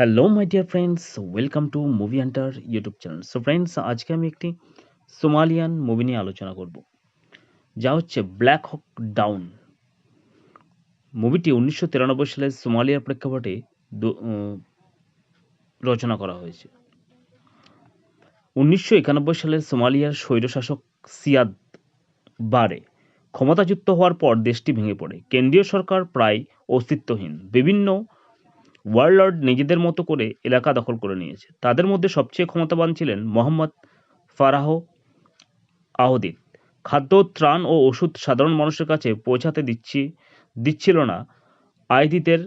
Hello my dear friends, welcome to movie Hunter YouTube channel. So friends, আজকে আমি একটি Somalian movie নিয়ে আলোচনা করব, যা হচ্ছে ব্ল্যাক হক ডাউন। মুভিটি 1993 সালে সোমালিয়ার প্রেক্ষাপটে রচনা করা হয়েছে। 1991 সালে সোমালিয়ার স্বৈরশাসক সিয়াদ বারে ক্ষমতাচ্যুত হওয়ার পর দেশটি ভেঙে পড়ে। কেন্দ্রীয় সরকার প্রায় অস্তিত্বহীন। বিভিন্ন ওয়ারলর্ড নিজেদের মতো করে এলাকা দখল করে নিয়েছে। তাদের মধ্যে সবচেয়ে ক্ষমতাবান ছিলেন মোহাম্মদ ফারাহ আহদিদ। খাদ্য, ত্রাণ ও ওষুধ সাধারণ মানুষের কাছে পৌঁছাতে দিচ্ছিল না আইদিতের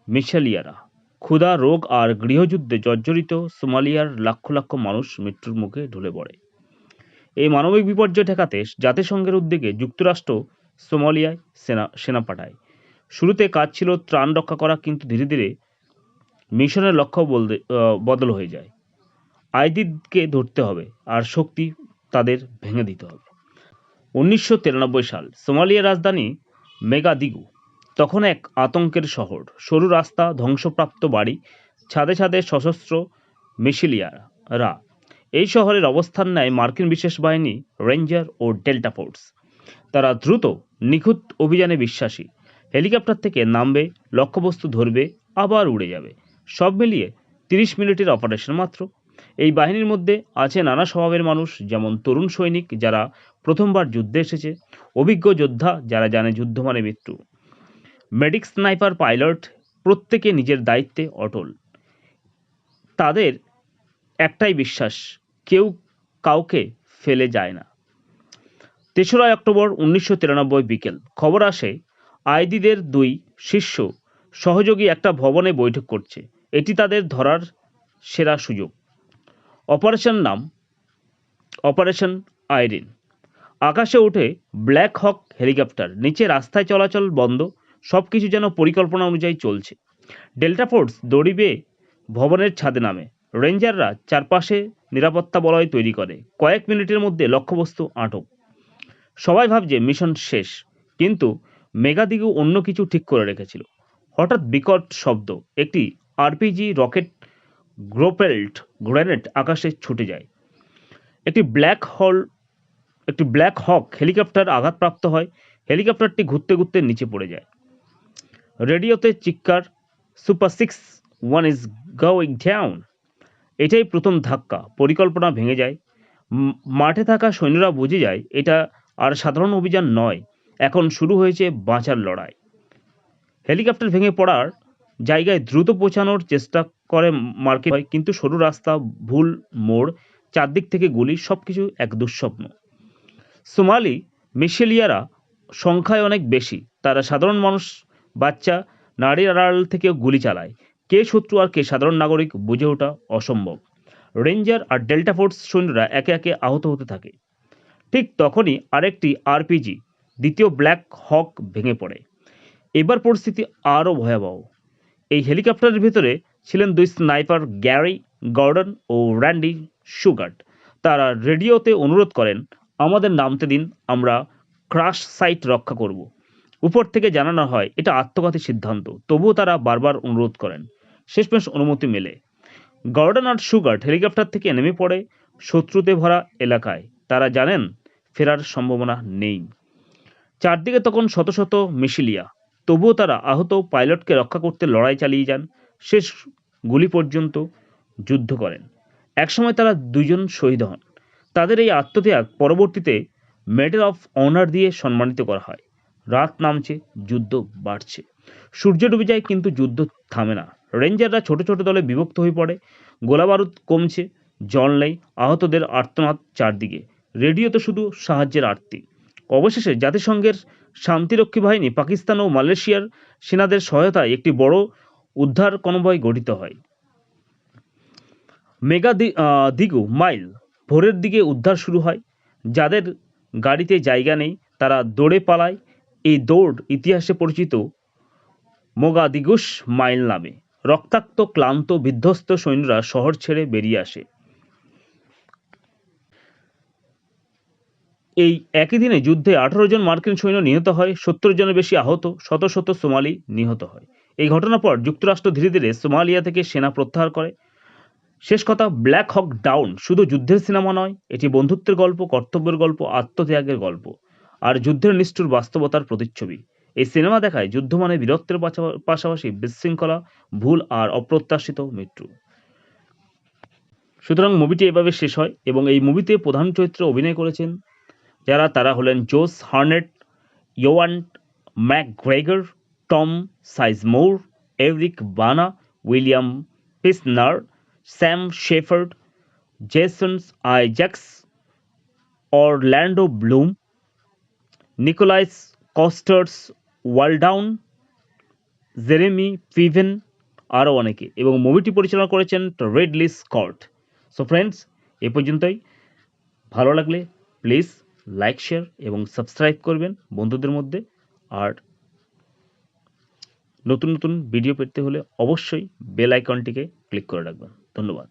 মিশালিয়ারা। ক্ষুধা, রোগ আর গৃহযুদ্ধে জর্জরিত সোমালিয়ার লক্ষ লক্ষ মানুষ মৃত্যুর মুখে ঢলে পড়ে। এই মানবিক বিপর্যয় ঠেকাতে জাতিসংঘের উদ্যোগে যুক্তরাষ্ট্র সোমালিয়ায় সেনা পাঠায়। শুরুতে কাজ ছিল ত্রাণ রক্ষা করা, কিন্তু ধীরে ধীরে মিশনের লক্ষ্য বদল হয়ে যায়। আইদিদকে ধরতে হবে আর শক্তি তাদের ভেঙে দিতে হবে। 1993 সাল, সোমালিয়ার রাজধানী মেগাদিগু তখন এক আতঙ্কের শহর। সরু রাস্তা, ধ্বংসপ্রাপ্ত বাড়ি, ছাদে ছাদে সশস্ত্র মিশিলিয়ারা। এই শহরের অবস্থান নেয় মার্কিন বিশেষ বাহিনী, রেঞ্জার ও ডেল্টা ফোর্স। তারা দ্রুত নিখুঁত অভিযানে বিশ্বাসী। হেলিকপ্টার থেকে নামবে, লক্ষ্যবস্তু ধরবে, আবার উড়ে যাবে। সব মিলিয়ে 30 মিনিটের অপারেশন মাত্র। এই বাহিনীর মধ্যে আছে নানা স্বভাবের মানুষ, যেমন তরুণ সৈনিক যারা প্রথমবার যুদ্ধে এসেছে, অভিজ্ঞ যোদ্ধা যারা জানে যুদ্ধ মানে মৃত্যু, মেডিক, স্নাইপার, পাইলট, প্রত্যেকে নিজের দায়িত্বে অটল। তাদের একটাই বিশ্বাস, কেউ কাউকে ফেলে যায় না। 3রা অক্টোবর 1993 বিকেল, খবর আসে আইদিদের 2 শীর্ষ সহযোগী একটা ভবনে বৈঠক করছে। এটি তাদের ধরার সেরা সুযোগ। অপারেশন নাম অপারেশন আইরিন। আকাশে ওঠে ব্ল্যাক হক হেলিকপ্টার, নিচে রাস্তায় চলাচল বন্ধ। সবকিছু যেন পরিকল্পনা অনুযায়ী চলছে। ডেল্টা ফোর্স দড়ি বেয়ে ভবনের ছাদে নামে। রেঞ্জাররা চারপাশে নিরাপত্তা বলয় তৈরি করে। কয়েক মিনিটের মধ্যে লক্ষ্যবস্তু আটক। সবাই ভাবছে মিশন শেষ, কিন্তু মেগাদিগু অন্য কিছু ঠিক করে রেখেছিল। হঠাৎ বিকট শব্দ, একটি আরপিজি রকেট গ্রোপেল্ড গ্রেনেড আকাশে ছুটে যায়। একটি ব্ল্যাক হক হেলিকপ্টার আঘাতপ্রাপ্ত হয়। হেলিকপ্টারটি ঘুরতে ঘুরতে নিচে পড়ে যায়। রেডিওতে চিৎকার, সুপার 6-1 ইজ গোয়িং ডাউন। এটাই প্রথম ধাক্কা। পরিকল্পনা ভেঙে যায়। মাঠে থাকা সৈন্যরা বুঝে যায় এটা আর সাধারণ অভিযান নয়, এখন শুরু হয়েছে বাঁচার লড়াই। হেলিকপ্টার ভেঙে পড়ার জায়গায় দ্রুত পৌঁছানোর চেষ্টা করে মার্কিন হয়, কিন্তু সরু রাস্তা, ভুল মোড়, চারদিক থেকে গুলি, সবকিছু এক দুঃস্বপ্ন। সোমালি মিশেলিয়ারা সংখ্যায় অনেক বেশি। তারা সাধারণ মানুষ, বাচ্চা, নারীর আড়াল থেকেও গুলি চালায়। কে শত্রু আর কে সাধারণ নাগরিক বুঝে ওঠা অসম্ভব। রেঞ্জার আর ডেল্টা ফোর্স সৈন্যরা একে একে আহত হতে থাকে। ঠিক তখনই আরেকটি আরপিজি, দ্বিতীয় ব্ল্যাক হক, ভেঙে পড়ে। এবার পরিস্থিতি আরও ভয়াবহ। এই হেলিকপ্টারের ভিতরে ছিলেন 2 স্নাইপার, গ্যারি গর্ডন ও র্যান্ডি সুগার্ট। তারা রেডিওতে অনুরোধ করেন, আমাদের নামতে দিন, আমরা ক্রাশ সাইট রক্ষা করব। উপর থেকে জানানো হয় এটা আত্মঘাতী সিদ্ধান্ত, তবুও তারা বারবার অনুরোধ করেন। শেষমেশ অনুমতি মেলে। গর্ডন আর সুগার্ট হেলিকপ্টার থেকে নেমে পড়ে শত্রুতে ভরা এলাকায়। তারা জানেন ফেরার সম্ভাবনা নেই। চারদিকে তখন শত শত মিশিলিয়া। তবুও তারা আহত পাইলটকে রক্ষা করতে লড়াই চালিয়ে যান। শেষ গুলি পর্যন্ত যুদ্ধ করেন। একসময় তারা 2 জন শহীদ হন। তাদের এই আত্মত্যাগ পরবর্তীতে মেডেল অফ অনার দিয়ে সম্মানিত করা হয়। রাত নামছে, যুদ্ধ বাড়ছে। সূর্য ডুবে যায়, কিন্তু যুদ্ধ থামে না। রেঞ্জাররা ছোট ছোট দলে বিভক্ত হয়ে পড়ে। গোলাবারুদ কমছে, জল নেই, আহতদের আর্তনাদ চারদিকে। রেডিওতে শুধু সাহায্যের আরতি। অবশেষে জাতিসংঘের শান্তিরক্ষী বাহিনী, পাকিস্তান ও মালয়েশিয়ার সেনাদের সহায়তায় একটি বড় উদ্ধার কনভয় গঠিত হয়। দিগু মাইল ভোরের দিকে উদ্ধার শুরু হয়। যাদের গাড়িতে জায়গা নেই তারা দৌড়ে পালায়। এই দৌড় ইতিহাসে পরিচিত মোগাদিগুস মাইল নামে। রক্তাক্ত, ক্লান্ত, বিধ্বস্ত সৈন্যরা শহর ছেড়ে বেরিয়ে আসে। এই একই দিনে যুদ্ধে 18 জন মার্কিন সৈন্য নিহত হয়, 70 জনের বেশি আহত, শত শত সোমালি নিহত হয়। এই ঘটনার পর যুক্তরাষ্ট্র ধীরে ধীরে সোমালিয়া থেকে সেনা প্রত্যাহার করে। শেষ কথা, ব্ল্যাক হক ডাউন শুধু যুদ্ধের সিনেমা নয়, এটি বন্ধুত্বের গল্প, কর্তব্যের গল্প, আত্মত্যাগের গল্প আর যুদ্ধের নিষ্ঠুর বাস্তবতার প্রতিচ্ছবি। এই সিনেমা দেখায় যুদ্ধ মানে বীরত্বের পাশাপাশি বিশৃঙ্খলা, ভুল আর অপ্রত্যাশিত মৃত্যু। সুতরাং মুভিটি এভাবে শেষ হয় এবং এই মুভিতে প্রধান চরিত্রে অভিনয় করেছেন তারা হলেন Josh Hartnett, Ewan McGregor, Tom Sizemore, Eric Bana, William Fichtner, Sam Shepard, Jason Isaacs, Orlando Bloom, Nikolaj Coster Waldau, Jeremy Piven, আরও অনেকে, এবং মুভিটি পরিচালনা করেছেন রিডলি স্কট। সো ফ্রেন্ডস, এ পর্যন্তই। ভালো লাগলে প্লিজ লাইক, শেয়ার এবং সাবস্ক্রাইব করবেন বন্ধুদের মধ্যে। আর নতুন নতুন ভিডিও পেতে হলে অবশ্যই বেল আইকনটিকে ক্লিক করে রাখবেন। ধন্যবাদ।